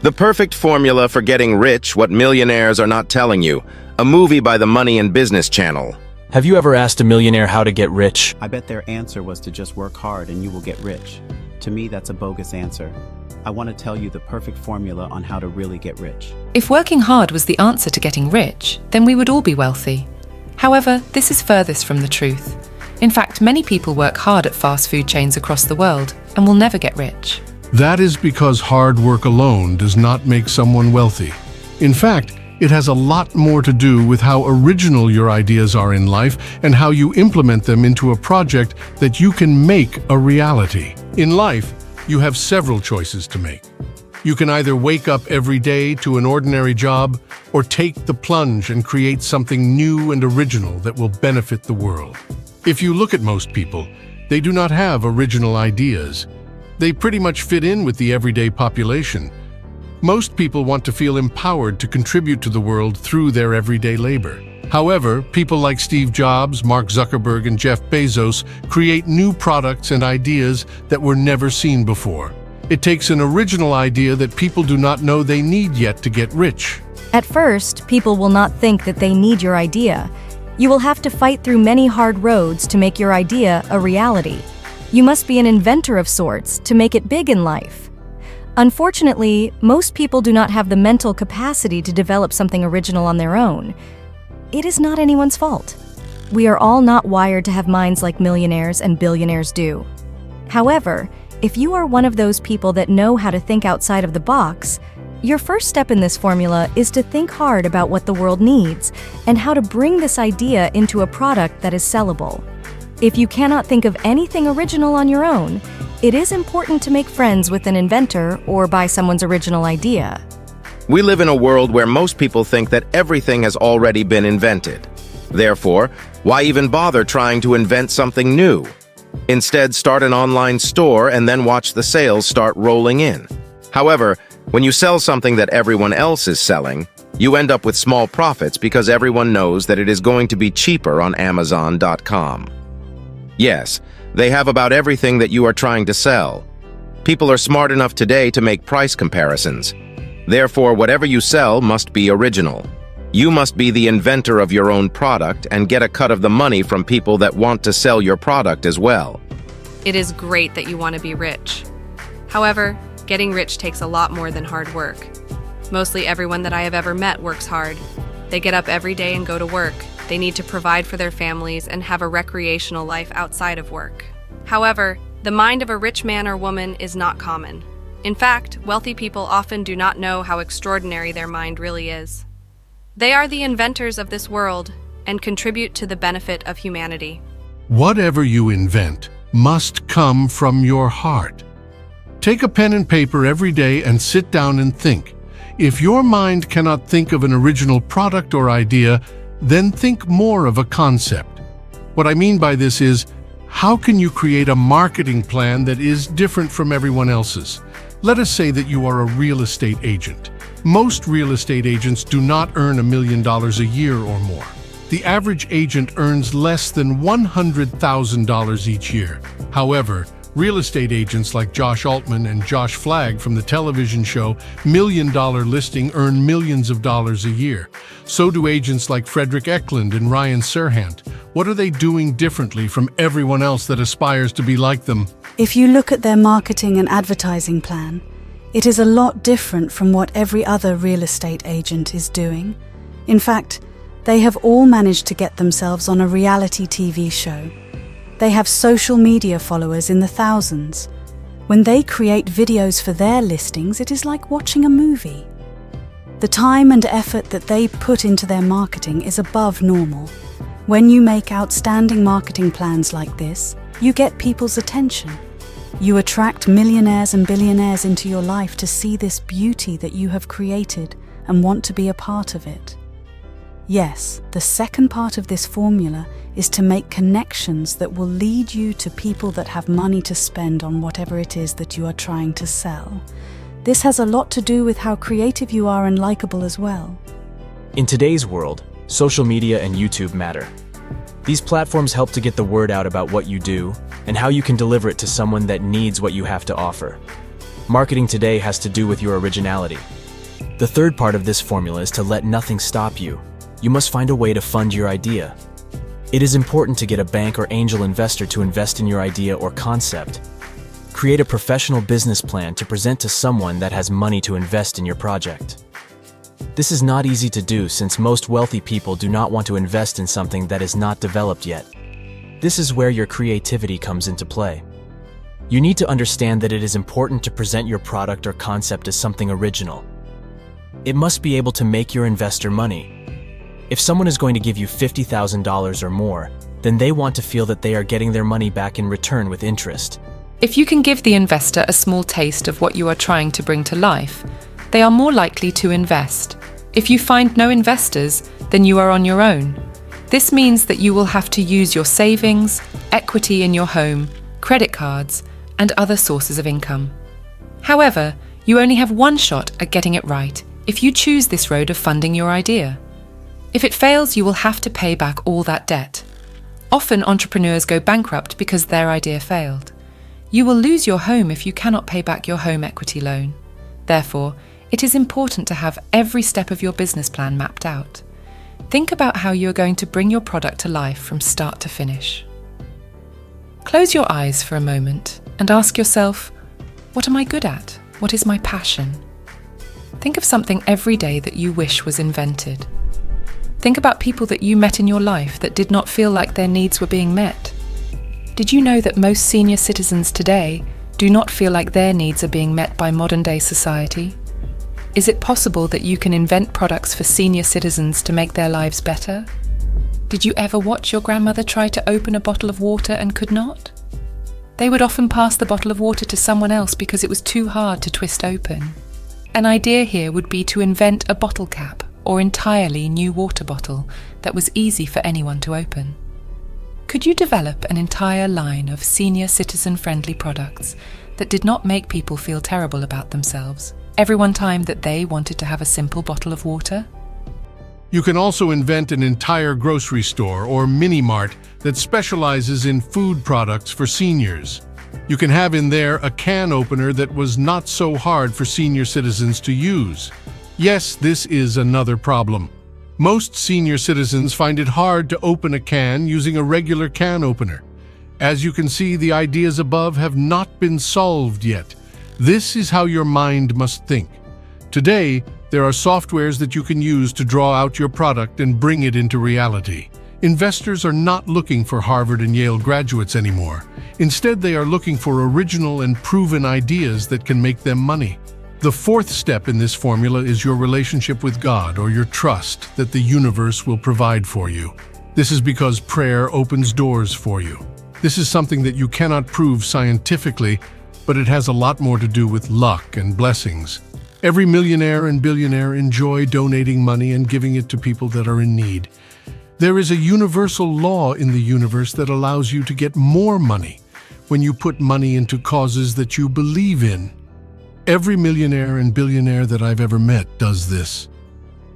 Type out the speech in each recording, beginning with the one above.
The perfect formula for getting rich, what millionaires are not telling you. A movie by the Money and Business Channel. Have you ever asked a millionaire how to get rich? I bet their answer was to just work hard and you will get rich. To me, that's a bogus answer. I want to tell you the perfect formula on how to really get rich. If working hard was the answer to getting rich, then we would all be wealthy. However, this is furthest from the truth. In fact, many people work hard at fast food chains across the world and will never get rich. That is because hard work alone does not make someone wealthy. In fact, it has a lot more to do with how original your ideas are in life and how you implement them into a project that you can make a reality. In life, you have several choices to make. You can either wake up every day to an ordinary job or take the plunge and create something new and original that will benefit the world. If you look at most people, they do not have original ideas. They pretty much fit in with the everyday population. Most people want to feel empowered to contribute to the world through their everyday labor. However, people like Steve Jobs, Mark Zuckerberg, and Jeff Bezos create new products and ideas that were never seen before. It takes an original idea that people do not know they need yet to get rich. At first, people will not think that they need your idea. You will have to fight through many hard roads to make your idea a reality. You must be an inventor of sorts to make it big in life. Unfortunately, most people do not have the mental capacity to develop something original on their own. It is not anyone's fault. We are all not wired to have minds like millionaires and billionaires do. However, if you are one of those people that know how to think outside of the box, your first step in this formula is to think hard about what the world needs and how to bring this idea into a product that is sellable. If you cannot think of anything original on your own, it is important to make friends with an inventor or buy someone's original idea. We live in a world where most people think that everything has already been invented. Therefore, why even bother trying to invent something new? Instead, start an online store and then watch the sales start rolling in. However, when you sell something that everyone else is selling, you end up with small profits because everyone knows that it is going to be cheaper on Amazon.com. Yes, they have about everything that you are trying to sell. People are smart enough today to make price comparisons. Therefore, whatever you sell must be original. You must be the inventor of your own product and get a cut of the money from people that want to sell your product as well. It is great that you want to be rich. However, getting rich takes a lot more than hard work. Mostly everyone that I have ever met works hard. They get up every day and go to work. They need to provide for their families and have a recreational life outside of work. However, the mind of a rich man or woman is not common. In fact, wealthy people often do not know how extraordinary their mind really is. They are the inventors of this world and contribute to the benefit of humanity. Whatever you invent must come from your heart. Take a pen and paper every day and sit down and think. If your mind cannot think of an original product or idea, then think more of a concept. What I mean by this is, how can you create a marketing plan that is different from everyone else's? Let us say that you are a real estate agent. Most real estate agents do not earn $1 million a year or more. The average agent earns less than $100,000 each year. However, real estate agents like Josh Altman and Josh Flagg from the television show $1 Million Listing earn millions of dollars a year. So do agents like Frederick Eklund and Ryan Serhant. What are they doing differently from everyone else that aspires to be like them? If you look at their marketing and advertising plan, it is a lot different from what every other real estate agent is doing. In fact, they have all managed to get themselves on a reality TV show. They have social media followers in the thousands. When they create videos for their listings, it is like watching a movie. The time and effort that they put into their marketing is above normal. When you make outstanding marketing plans like this, you get people's attention. You attract millionaires and billionaires into your life to see this beauty that you have created and want to be a part of it. Yes, the second part of this formula is to make connections that will lead you to people that have money to spend on whatever it is that you are trying to sell. This has a lot to do with how creative you are and likable as well. In today's world, social media and YouTube matter. These platforms help to get the word out about what you do and how you can deliver it to someone that needs what you have to offer. Marketing today has to do with your originality. The third part of this formula is to let nothing stop you. You must find a way to fund your idea. It is important to get a bank or angel investor to invest in your idea or concept. Create a professional business plan to present to someone that has money to invest in your project. This is not easy to do since most wealthy people do not want to invest in something that is not developed yet. This is where your creativity comes into play. You need to understand that it is important to present your product or concept as something original. It must be able to make your investor money. If someone is going to give you $50,000 or more, then they want to feel that they are getting their money back in return with interest. If you can give the investor a small taste of what you are trying to bring to life, they are more likely to invest. If you find no investors, then you are on your own. This means that you will have to use your savings, equity in your home, credit cards, and other sources of income. However, you only have one shot at getting it right if you choose this road of funding your idea. If it fails, you will have to pay back all that debt. Often entrepreneurs go bankrupt because their idea failed. You will lose your home if you cannot pay back your home equity loan. Therefore, it is important to have every step of your business plan mapped out. Think about how you are going to bring your product to life from start to finish. Close your eyes for a moment and ask yourself, what am I good at? What is my passion? Think of something every day that you wish was invented. Think about people that you met in your life that did not feel like their needs were being met. Did you know that most senior citizens today do not feel like their needs are being met by modern-day society? Is it possible that you can invent products for senior citizens to make their lives better? Did you ever watch your grandmother try to open a bottle of water and could not? They would often pass the bottle of water to someone else because it was too hard to twist open. An idea here would be to invent a bottle cap or entirely new water bottle that was easy for anyone to open. Could you develop an entire line of senior citizen-friendly products that did not make people feel terrible about themselves every one time that they wanted to have a simple bottle of water? You can also invent an entire grocery store or mini-mart that specializes in food products for seniors. You can have in there a can opener that was not so hard for senior citizens to use. Yes, this is another problem. Most senior citizens find it hard to open a can using a regular can opener. As you can see, the ideas above have not been solved yet. This is how your mind must think. Today, there are softwares that you can use to draw out your product and bring it into reality. Investors are not looking for Harvard and Yale graduates anymore. Instead, they are looking for original and proven ideas that can make them money. The fourth step in this formula is your relationship with God, or your trust that the universe will provide for you. This is because prayer opens doors for you. This is something that you cannot prove scientifically, but it has a lot more to do with luck and blessings. Every millionaire and billionaire enjoy donating money and giving it to people that are in need. There is a universal law in the universe that allows you to get more money when you put money into causes that you believe in. Every millionaire and billionaire that I've ever met does this.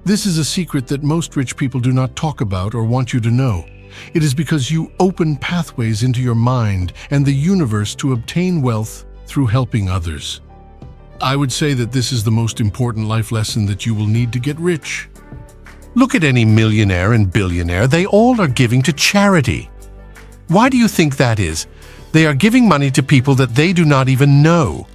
This is a secret that most rich people do not talk about or want you to know. It is because you open pathways into your mind and the universe to obtain wealth through helping others. I would say that this is the most important life lesson that you will need to get rich. Look at any millionaire and billionaire, they all are giving to charity. Why do you think that is? They are giving money to people that they do not even know.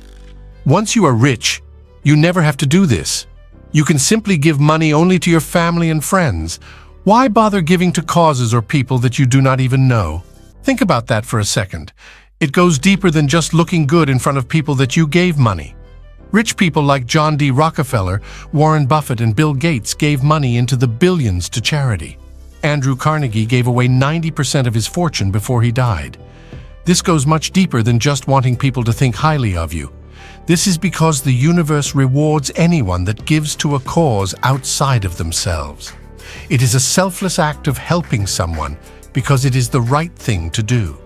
Once you are rich, you never have to do this. You can simply give money only to your family and friends. Why bother giving to causes or people that you do not even know? Think about that for a second. It goes deeper than just looking good in front of people that you gave money. Rich people like John D. Rockefeller, Warren Buffett, and Bill Gates gave money into the billions to charity. Andrew Carnegie gave away 90% of his fortune before he died. This goes much deeper than just wanting people to think highly of you. This is because the universe rewards anyone that gives to a cause outside of themselves. It is a selfless act of helping someone because it is the right thing to do.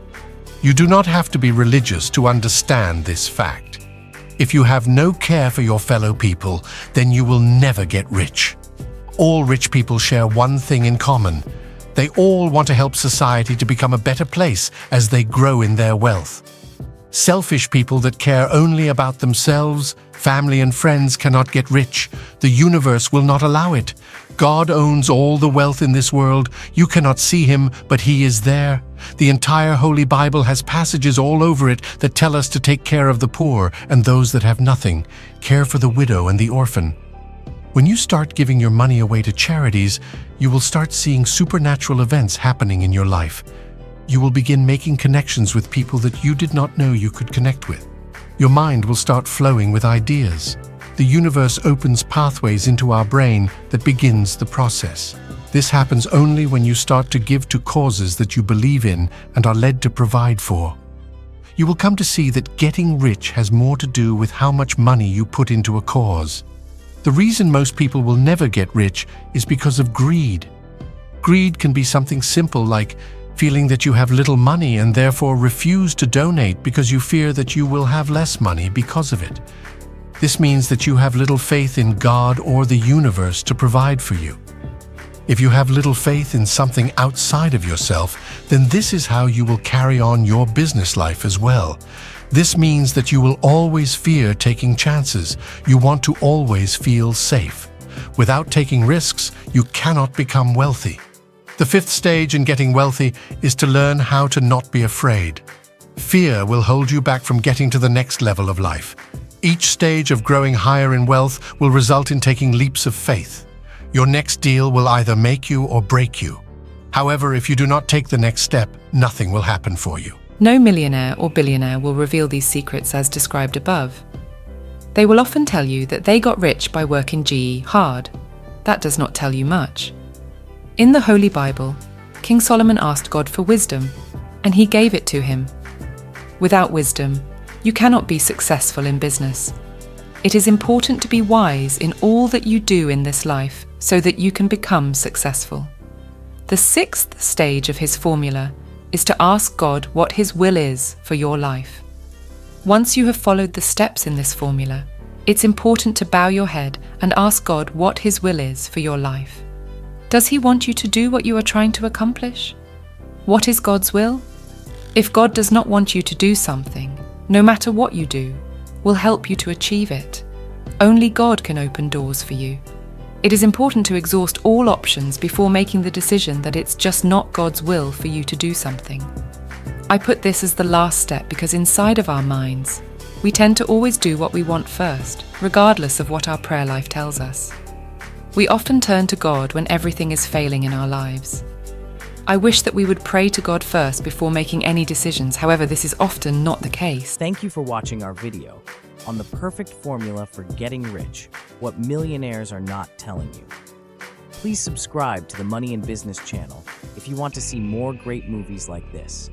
You do not have to be religious to understand this fact. If you have no care for your fellow people, then you will never get rich. All rich people share one thing in common. They all want to help society to become a better place as they grow in their wealth. Selfish people that care only about themselves, family and friends cannot get rich. The universe will not allow it. God owns all the wealth in this world. You cannot see him, but he is there. The entire Holy Bible has passages all over it that tell us to take care of the poor and those that have nothing, care for the widow and the orphan. When you start giving your money away to charities, you will start seeing supernatural events happening in your life. You will begin making connections with people that you did not know you could connect with. Your mind will start flowing with ideas. The universe opens pathways into our brain that begins the process. This happens only when you start to give to causes that you believe in and are led to provide for. You will come to see that getting rich has more to do with how much money you put into a cause. The reason most people will never get rich is because of greed. Greed can be something simple like feeling that you have little money and therefore refuse to donate because you fear that you will have less money because of it. This means that you have little faith in God or the universe to provide for you. If you have little faith in something outside of yourself, then this is how you will carry on your business life as well. This means that you will always fear taking chances. You want to always feel safe. Without taking risks, you cannot become wealthy. The fifth stage in getting wealthy is to learn how to not be afraid. Fear will hold you back from getting to the next level of life. Each stage of growing higher in wealth will result in taking leaps of faith. Your next deal will either make you or break you. However, if you do not take the next step, nothing will happen for you. No millionaire or billionaire will reveal these secrets as described above. They will often tell you that they got rich by working hard. That does not tell you much. In the Holy Bible, King Solomon asked God for wisdom, and he gave it to him. Without wisdom, you cannot be successful in business. It is important to be wise in all that you do in this life so that you can become successful. The sixth stage of his formula is to ask God what his will is for your life. Once you have followed the steps in this formula, it's important to bow your head and ask God what his will is for your life. Does he want you to do what you are trying to accomplish? What is God's will? If God does not want you to do something, no matter what you do, will help you to achieve it. Only God can open doors for you. It is important to exhaust all options before making the decision that it's just not God's will for you to do something. I put this as the last step because inside of our minds, we tend to always do what we want first, regardless of what our prayer life tells us. We often turn to God when everything is failing in our lives. I wish that we would pray to God first before making any decisions. However, this is often not the case. Thank you for watching our video on the perfect formula for getting rich, what millionaires are not telling you. Please subscribe to the Money and Business channel if you want to see more great movies like this.